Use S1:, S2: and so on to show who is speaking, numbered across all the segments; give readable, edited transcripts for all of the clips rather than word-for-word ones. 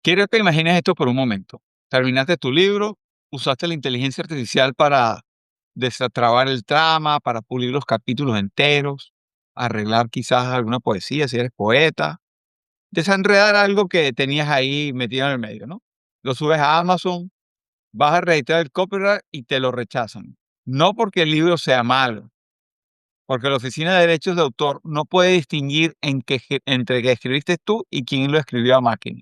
S1: Quiero que imagines esto por un momento. Terminaste tu libro, usaste la inteligencia artificial para destrabar el trama, para pulir los capítulos enteros, arreglar quizás alguna poesía si eres poeta, desenredar algo que tenías ahí metido en el medio, ¿no? Lo subes a Amazon, vas a registrar el copyright y te lo rechazan. No porque el libro sea malo, porque la Oficina de Derechos de Autor no puede distinguir entre que escribiste tú y quién lo escribió a máquina.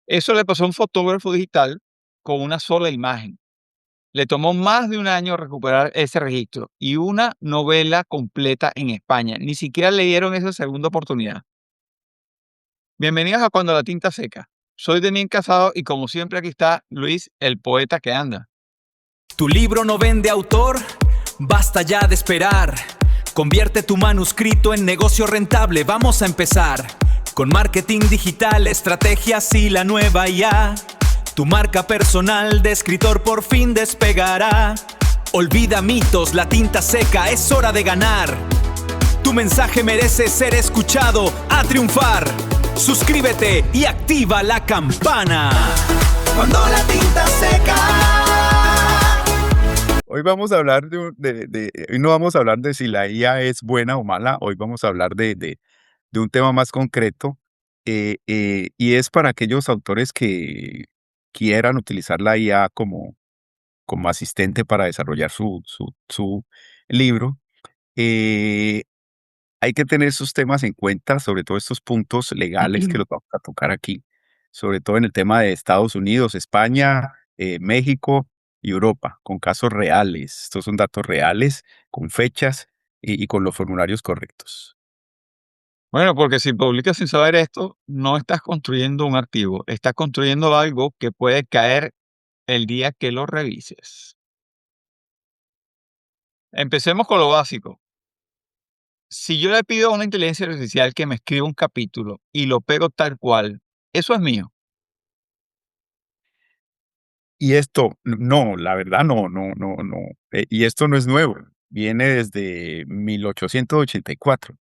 S1: Eso le pasó a un fotógrafo digital con una sola imagen. Le tomó más de un año recuperar ese registro y una novela completa en España. Ni siquiera le dieron esa segunda oportunidad. Bienvenidos a Cuando la tinta seca. Soy Demián Casado y como siempre aquí está Luis, el poeta que anda.
S2: ¿Tu libro no vende autor? Basta ya de esperar. Convierte tu manuscrito en negocio rentable. Vamos a empezar. Con marketing digital, estrategias y la nueva IA. Tu marca personal de escritor por fin despegará. Olvida mitos, la tinta seca, es hora de ganar. Tu mensaje merece ser escuchado, a triunfar. Suscríbete y activa la campana. Cuando la tinta seca.
S3: Hoy vamos a hablar hoy no vamos a hablar de si la IA es buena o mala, hoy vamos a hablar de un tema más concreto, y es para aquellos autores que quieran utilizar la IA como asistente para desarrollar su libro. Eh, Hay que tener esos temas en cuenta, sobre todo estos puntos legales que los vamos a tocar aquí, sobre todo en el tema de Estados Unidos, España, México y Europa, con casos reales. Estos son datos reales, con fechas y con los formularios correctos.
S1: Bueno, porque si publicas sin saber esto, no estás construyendo un archivo, estás construyendo algo que puede caer el día que lo revises. Empecemos con lo básico. Si yo le pido a una inteligencia artificial que me escriba un capítulo y lo pego tal cual, eso es mío.
S3: Y esto, no, la verdad no, y esto no es nuevo, viene desde 1884.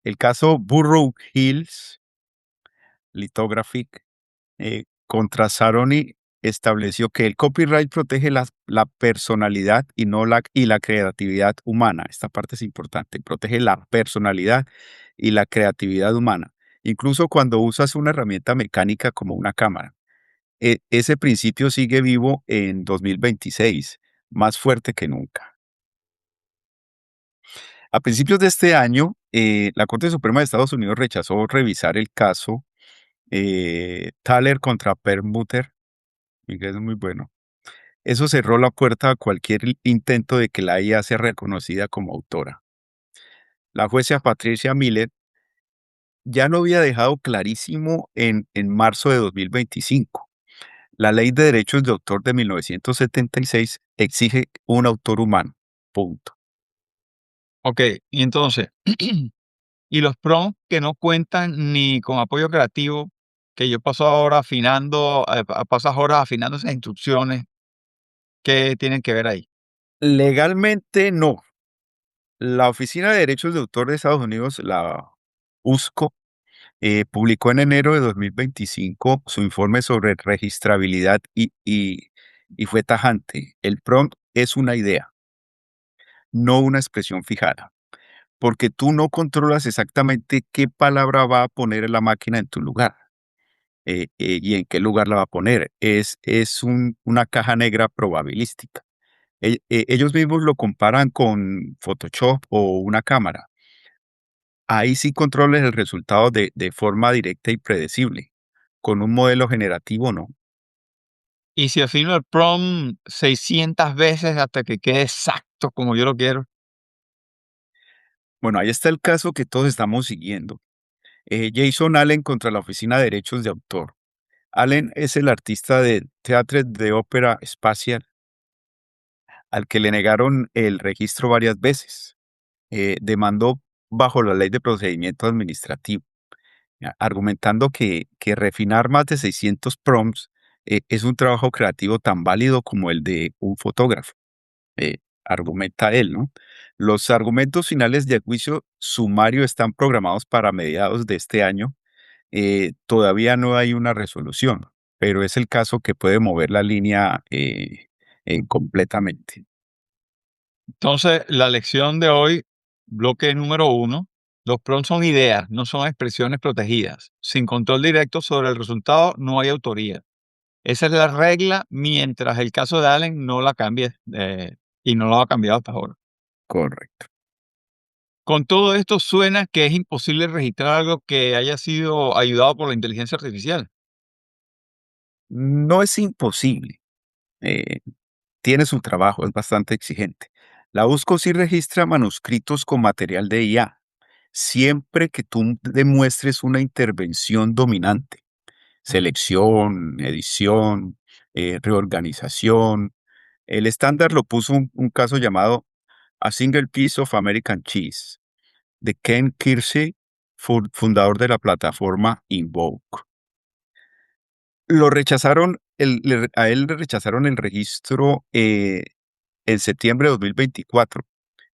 S3: El caso Burroughs Hills Lithographic contra Saroni estableció que el copyright protege la personalidad y la creatividad humana. Esta parte es importante, protege la personalidad y la creatividad humana, incluso cuando usas una herramienta mecánica como una cámara. Ese principio sigue vivo en 2026, más fuerte que nunca. A principios de este año, la Corte Suprema de Estados Unidos rechazó revisar el caso Thaler contra Perlmutter. Mi inglés es muy bueno. Eso cerró la puerta a cualquier intento de que la IA sea reconocida como autora. La jueza Patricia Miller ya lo había dejado clarísimo en marzo de 2025. La Ley de Derechos de Autor de 1976 exige un autor humano. Punto.
S1: Ok, y entonces, y los prompts que no cuentan ni con apoyo creativo, que yo paso ahora afinando, pasas horas afinando esas instrucciones, ¿qué tienen que ver ahí?
S3: Legalmente no. La Oficina de Derechos de Autor de Estados Unidos, la USCO, publicó en enero de 2025 su informe sobre registrabilidad y fue tajante. El prompt es una idea, no una expresión fijada, porque tú no controlas exactamente qué palabra va a poner la máquina en tu lugar, y en qué lugar la va a poner. Una caja negra probabilística. Ellos mismos lo comparan con Photoshop o una cámara. Ahí sí controles el resultado de forma directa y predecible. Con un modelo generativo no.
S1: Y si afino el prompt 600 veces hasta que quede exacto como yo lo quiero.
S3: Bueno, ahí está el caso que todos estamos siguiendo. Jason Allen contra la Oficina de Derechos de Autor. Allen es el artista de Theatre de Ópera Espacial, al que le negaron el registro varias veces. Demandó bajo la Ley de Procedimiento Administrativo, argumentando que refinar más de 600 prompts es un trabajo creativo tan válido como el de un fotógrafo. Argumenta él, ¿no? Los argumentos finales del juicio sumario están programados para mediados de este año, todavía no hay una resolución, pero es el caso que puede mover la línea completamente.
S1: Entonces, la lección de hoy, bloque número uno, los prompts son ideas, no son expresiones protegidas. Sin control directo sobre el resultado, no hay autoría. Esa es la regla mientras el caso de Allen no la cambie y no lo ha cambiado hasta ahora.
S3: Correcto.
S1: Con todo esto suena que es imposible registrar algo que haya sido ayudado por la inteligencia artificial.
S3: No es imposible. eh, Tiene su trabajo, es bastante exigente. La USCO sí registra manuscritos con material de IA, siempre que tú demuestres una intervención dominante, selección, edición, reorganización. El estándar lo puso un caso llamado A Single Piece of American Cheese, de Ken Kirsey, fundador de la plataforma Invoke. Lo rechazaron, a él le rechazaron el registro en septiembre de 2024,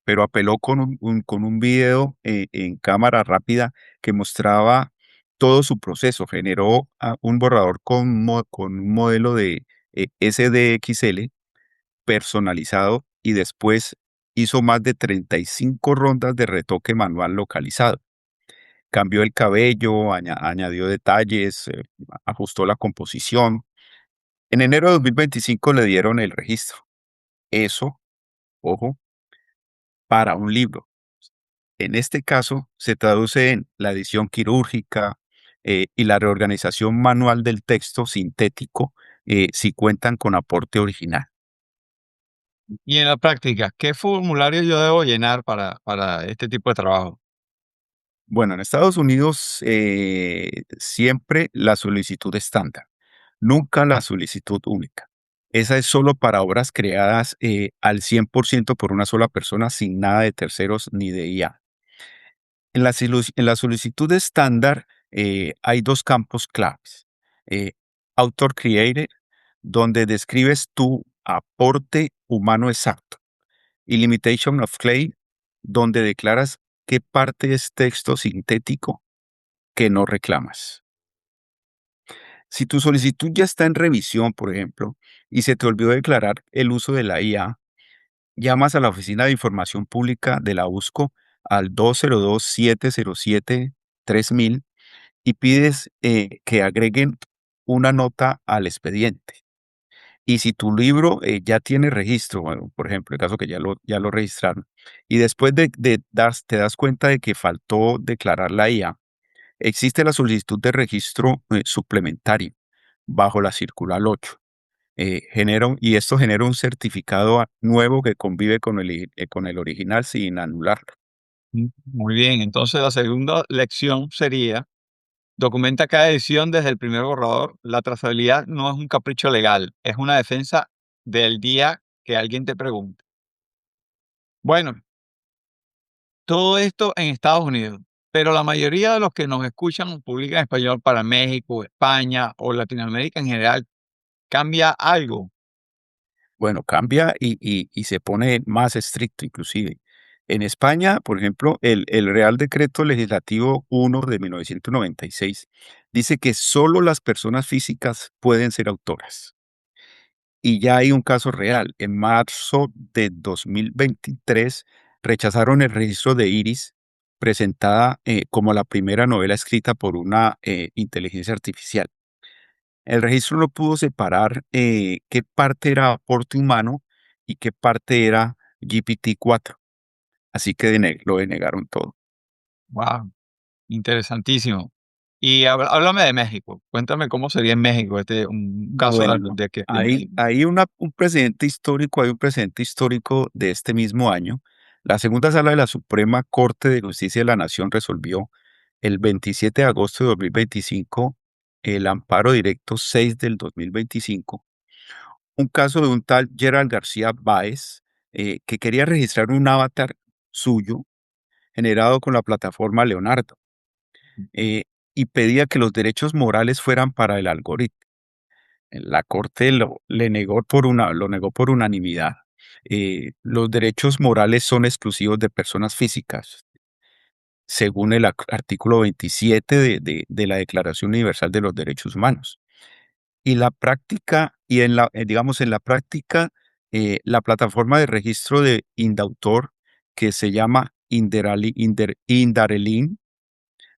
S3: pero apeló con con un video en cámara rápida que mostraba todo su proceso. Generó un borrador con un modelo de SDXL personalizado y después hizo más de 35 rondas de retoque manual localizado. Cambió el cabello, añadió detalles, ajustó la composición. En enero de 2025 le dieron el registro. Eso, ojo, para un libro. En este caso, se traduce en la edición quirúrgica y la reorganización manual del texto sintético si cuentan con aporte original.
S1: Y en la práctica, ¿qué formulario yo debo llenar para este tipo de trabajo?
S3: Bueno, en Estados Unidos siempre la solicitud estándar, nunca la solicitud única. Esa es solo para obras creadas al 100% por una sola persona sin nada de terceros ni de IA. En la solicitud estándar hay dos campos claves. Eh, Author Created, donde describes tu aporte humano exacto, y Limitation of Claim, donde declaras qué parte es texto sintético que no reclamas. Si tu solicitud ya está en revisión, por ejemplo, y se te olvidó declarar el uso de la IA, llamas a la Oficina de Información Pública de la USCO al 202-707-3000 y pides que agreguen una nota al expediente. Y si tu libro ya tiene registro, bueno, por ejemplo, el caso que ya lo registraron, y después te das cuenta de que faltó declarar la IA, existe la solicitud de registro suplementario bajo la circular 8. Y esto genera un certificado nuevo que convive con el original sin anularlo.
S1: Muy bien, entonces la segunda lección sería: documenta cada edición desde el primer borrador. La trazabilidad no es un capricho legal, es una defensa del día que alguien te pregunte. Bueno, todo esto en Estados Unidos, pero la mayoría de los que nos escuchan publican en español para México, España o Latinoamérica en general. ¿Cambia algo?
S3: Bueno, cambia y se pone más estricto inclusive. En España, por ejemplo, el Real Decreto Legislativo 1 de 1996 dice que solo las personas físicas pueden ser autoras. Y ya hay un caso real. En marzo de 2023 rechazaron el registro de Iris, presentada como la primera novela escrita por una inteligencia artificial. El registro no pudo separar qué parte era aporte humano y qué parte era GPT-4, así que lo denegaron todo.
S1: Wow, interesantísimo. Y háblame de México. Cuéntame cómo sería en México un caso
S3: Bueno,
S1: de México.
S3: hay un precedente histórico de este mismo año. La segunda sala de la Suprema Corte de Justicia de la Nación resolvió el 27 de agosto de 2025 el amparo directo 6 del 2025, un caso de un tal Gerald García Báez que quería registrar un avatar suyo generado con la plataforma Leonardo eh, y pedía que los derechos morales fueran para el algoritmo. La Corte lo negó por unanimidad. Los derechos morales son exclusivos de personas físicas. según el artículo 27 de la Declaración Universal de los Derechos Humanos. Y la práctica, y digamos, en la práctica, la plataforma de registro de Indautor, que se llama Indarelin,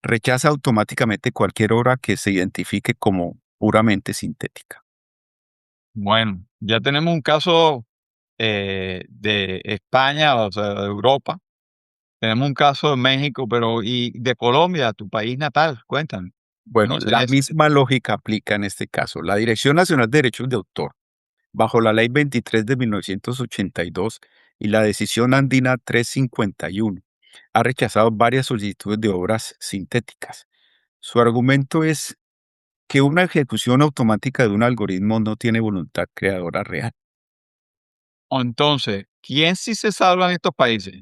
S3: rechaza automáticamente cualquier obra que se identifique como puramente sintética.
S1: Bueno, ya tenemos un caso de España, o sea, de Europa. Tenemos un caso de México, pero ¿y de Colombia, tu país natal? Cuéntame.
S3: Bueno,
S1: ¿Conoces
S3: la
S1: eso?
S3: misma lógica aplica en este caso. La Dirección Nacional de Derechos de Autor, bajo la Ley 23 de 1982 y la Decisión Andina 351, ha rechazado varias solicitudes de obras sintéticas. Su argumento es que una ejecución automática de un algoritmo no tiene voluntad creadora real.
S1: O entonces, ¿quién sí se salva en estos países?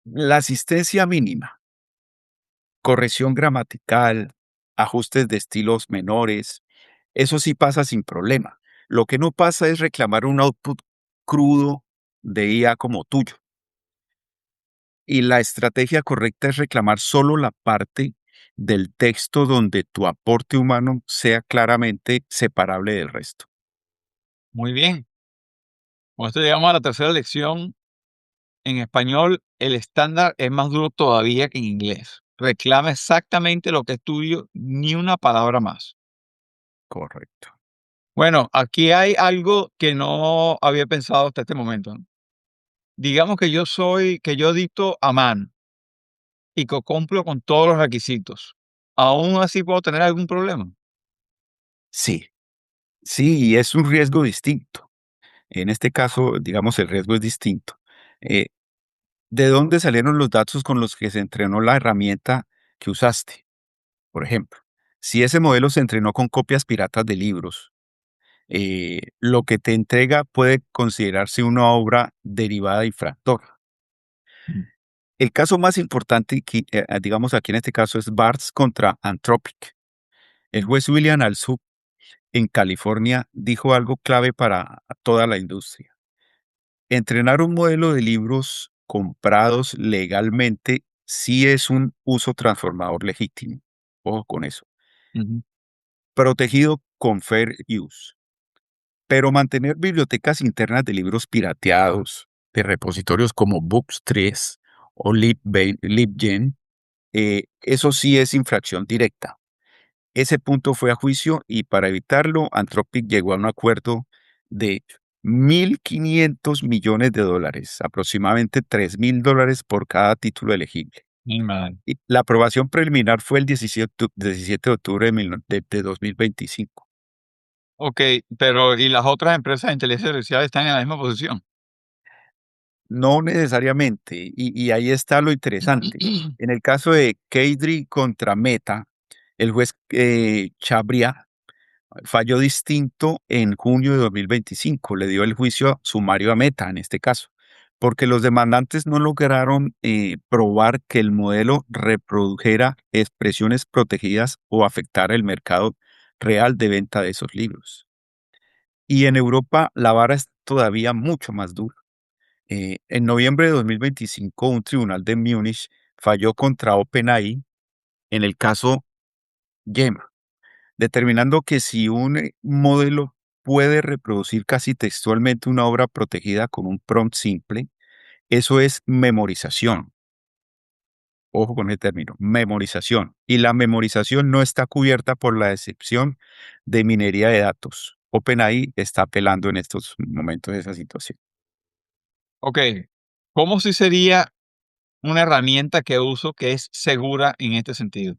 S3: La asistencia mínima, corrección gramatical, ajustes de estilos menores, eso sí pasa sin problema. Lo que no pasa es reclamar un output crudo de IA como tuyo. Y la estrategia correcta es reclamar solo la parte del texto donde tu aporte humano sea claramente separable del resto.
S1: Muy bien. Con esto llegamos a la tercera lección. En español, el estándar es más duro todavía que en inglés. Reclama exactamente lo que es tuyo, ni una palabra más.
S3: Correcto.
S1: Bueno, aquí hay algo que no había pensado hasta este momento, ¿no? Digamos que yo dicto a mano y que cumplo con todos los requisitos. ¿Aún así puedo tener algún problema?
S3: Sí, sí, y es un riesgo distinto. En este caso, digamos, el riesgo es distinto. Eh, ¿De dónde salieron los datos con los que se entrenó la herramienta que usaste? Por ejemplo, si ese modelo se entrenó con copias piratas de libros, lo que te entrega puede considerarse una obra derivada infractora.
S1: Mm.
S3: El caso más importante, digamos aquí en este caso, es Barts contra Anthropic. El juez William Alsup en California dijo algo clave para toda la industria. Entrenar un modelo de libros comprados legalmente sí es un uso transformador legítimo. Ojo con eso.
S1: Ujú.
S3: Protegido con fair use. Pero mantener bibliotecas internas de libros pirateados, de repositorios como Books3 o LibGen, eso sí es infracción directa. Ese punto fue a juicio y para evitarlo, Anthropic llegó a un acuerdo de 1.500 millones de dólares, aproximadamente $3.000 por cada título elegible.
S1: Mi madre.
S3: Y la aprobación preliminar fue el 17 de octubre de 2025.
S1: Ok, pero ¿y las otras empresas de inteligencia artificial están en la misma posición?
S3: No necesariamente, y ahí está lo interesante. En el caso de Keidri contra Meta, el juez Chabria falló distinto en junio de 2025. Le dio el juicio sumario a Meta en este caso, porque los demandantes no lograron probar que el modelo reprodujera expresiones protegidas o afectara el mercado real de venta de esos libros. Y en Europa la vara es todavía mucho más dura. En noviembre de 2025, un tribunal de Múnich falló contra OpenAI en el caso Gemma, determinando que si un modelo puede reproducir casi textualmente una obra protegida con un prompt simple, eso es memorización. Ojo con el término, memorización. Y la memorización no está cubierta por la excepción de minería de datos. OpenAI está apelando en estos momentos esa situación.
S1: Ok, ¿cómo si sería una herramienta que uso que es segura en este sentido?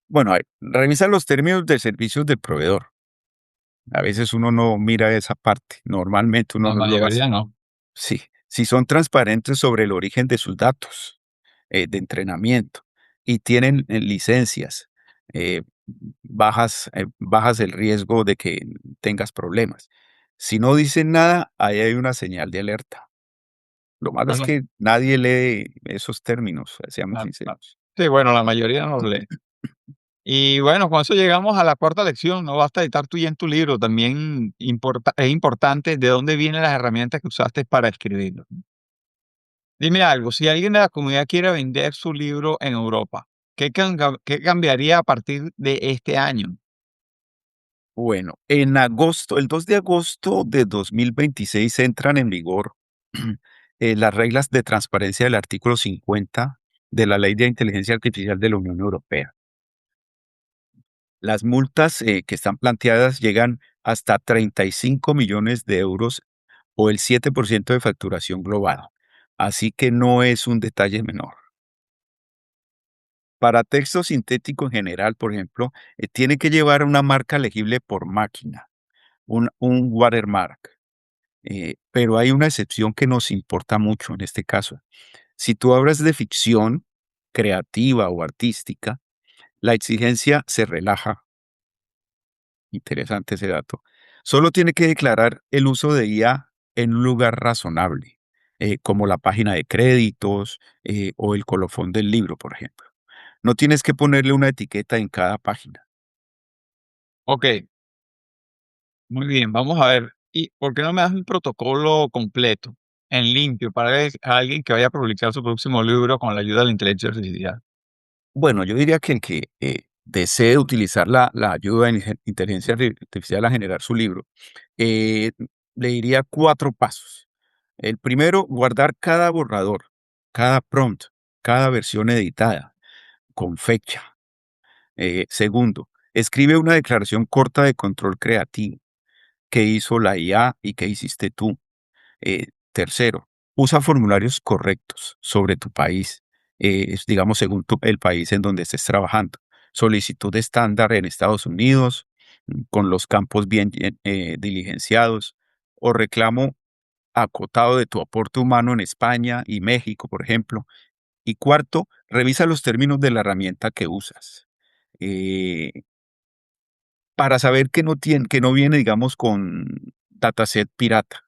S3: Bueno, revisa los términos de servicios del proveedor. A veces uno no mira esa parte. Normalmente uno
S1: La
S3: no lo hace.
S1: mayoría no.
S3: Sí, si son transparentes sobre el origen de sus datos de entrenamiento y tienen licencias, eh, bajas el riesgo de que tengas problemas. Si no dicen nada, ahí hay una señal de alerta. Lo malo es
S1: Bueno,
S3: que nadie lee esos términos, seamos
S1: la
S3: sinceros.
S1: sí, bueno, la mayoría no los lee. Y bueno, con eso llegamos a la cuarta lección. No basta editar tú y en tu libro, también es importante de dónde vienen las herramientas que usaste para escribirlo. Dime algo, si alguien de la comunidad quiere vender su libro en Europa, ¿qué cambiaría a partir de este año?
S3: Bueno, en agosto, el 2 de agosto de 2026 entran en vigor las reglas de transparencia del artículo 50 de la Ley de Inteligencia Artificial de la Unión Europea. Las multas que están planteadas llegan hasta 35 millones de euros o el 7% de facturación global. Así que no es un detalle menor. Para texto sintético en general, por ejemplo, tiene que llevar una marca legible por máquina, un watermark. Pero hay una excepción que nos importa mucho en este caso. Si tú hablas de ficción creativa o artística, la exigencia se relaja. Interesante ese dato. Solo tiene que declarar el uso de IA en un lugar razonable, como la página de créditos o el colofón del libro, por ejemplo. No tienes que ponerle una etiqueta en cada página.
S1: Ok, muy bien, vamos a ver. ¿Y por qué no me das un protocolo completo, en limpio, para alguien que vaya a publicar su próximo libro con la ayuda de la inteligencia artificial?
S3: Bueno, yo diría que el que desee utilizar la ayuda de inteligencia artificial a generar su libro, eh, le diría 4 pasos. El primero, guardar cada borrador, cada prompt, cada versión editada con fecha. Segundo, escribe una declaración corta de control creativo. ¿Qué hizo la IA y qué hiciste tú? Tercero, usa formularios correctos sobre tu país, digamos, según el país en donde estés trabajando. Solicitud estándar en Estados Unidos, con los campos bien diligenciados, o reclamo acotado de tu aporte humano en España y México, por ejemplo. Y cuarto, revisa los términos de la herramienta que usas. eh, para saber que no viene, digamos, con dataset pirata.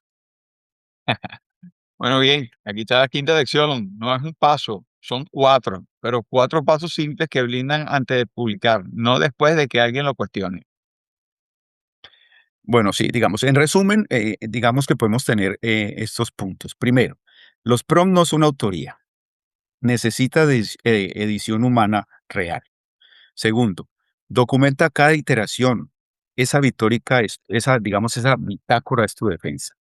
S1: Bueno, bien, aquí está la quinta lección. No es un paso, son cuatro, pero cuatro pasos simples que blindan antes de publicar, no después de que alguien lo cuestione.
S3: Bueno, sí, digamos, en resumen, digamos que podemos tener estos puntos. Primero, los prompts no son autoría, necesita de edición humana real. Segundo, documenta cada iteración. Esa vitórica, esa, digamos, esa bitácora es tu defensa.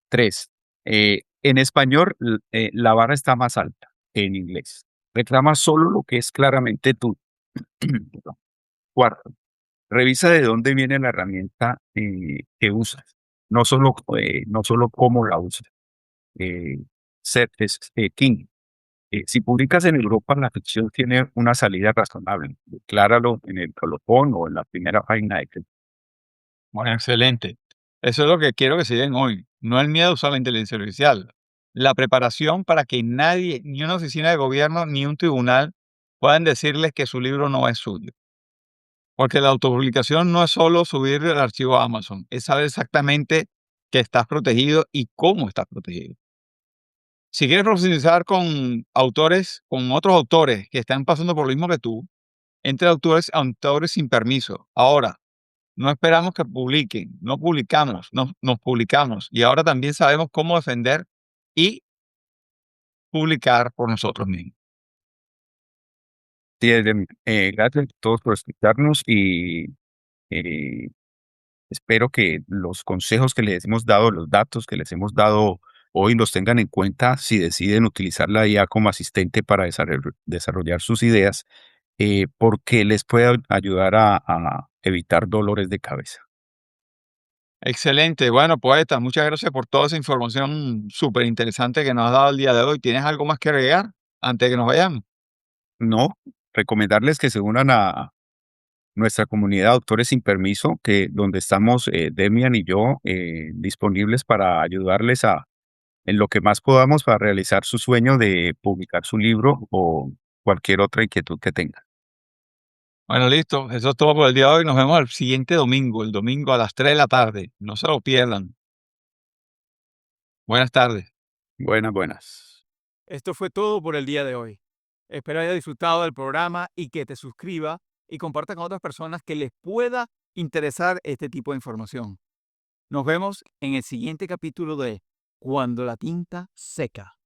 S3: Tres, en español la barra está más alta que en inglés. Reclama solo lo que es claramente tú. Cuarto, revisa de dónde viene la herramienta que usas, no solo cómo la usas. Eh, King, si publicas en Europa, la ficción tiene una salida razonable. Decláralo en el colofón o en la primera página de que.
S1: Bueno, excelente. Eso es lo que quiero que se den hoy. No el miedo a usar la inteligencia artificial. La preparación para que nadie, ni una oficina de gobierno, ni un tribunal, puedan decirles que su libro no es suyo. Porque la autopublicación no es solo subir el archivo a Amazon, es saber exactamente que estás protegido y cómo estás protegido. Si quieres profundizar con autores, con otros autores que están pasando por lo mismo que tú, entre autores sin permiso. Ahora, no esperamos que publiquen, no publicamos, nos publicamos. Y ahora también sabemos cómo defender y publicar por nosotros mismos.
S3: Sí, gracias a todos por escucharnos y eh, espero que los consejos que les hemos dado, los datos que les hemos dado hoy los tengan en cuenta si deciden utilizar la IA como asistente para desarrollar sus ideas, porque les puede ayudar a evitar dolores de cabeza.
S1: Excelente. Bueno, poeta, muchas gracias por toda esa información súper interesante que nos has dado el día de hoy. ¿Tienes algo más que agregar antes de que nos vayamos?
S3: No, recomendarles que se unan a nuestra comunidad de Autores Sin Permiso, que donde estamos Demian y yo disponibles para ayudarles en lo que más podamos para realizar su sueño de publicar su libro o cualquier otra inquietud que tengan.
S1: Bueno, listo. Eso es todo por el día de hoy. Nos vemos el siguiente domingo, el domingo a las 3 de la tarde. No se lo pierdan. Buenas tardes.
S3: Buenas, buenas.
S2: Esto fue todo por el día de hoy. Espero haya disfrutado del programa y que te suscriba y comparta con otras personas que les pueda interesar este tipo de información. Nos vemos en el siguiente capítulo de Cuando la tinta seca.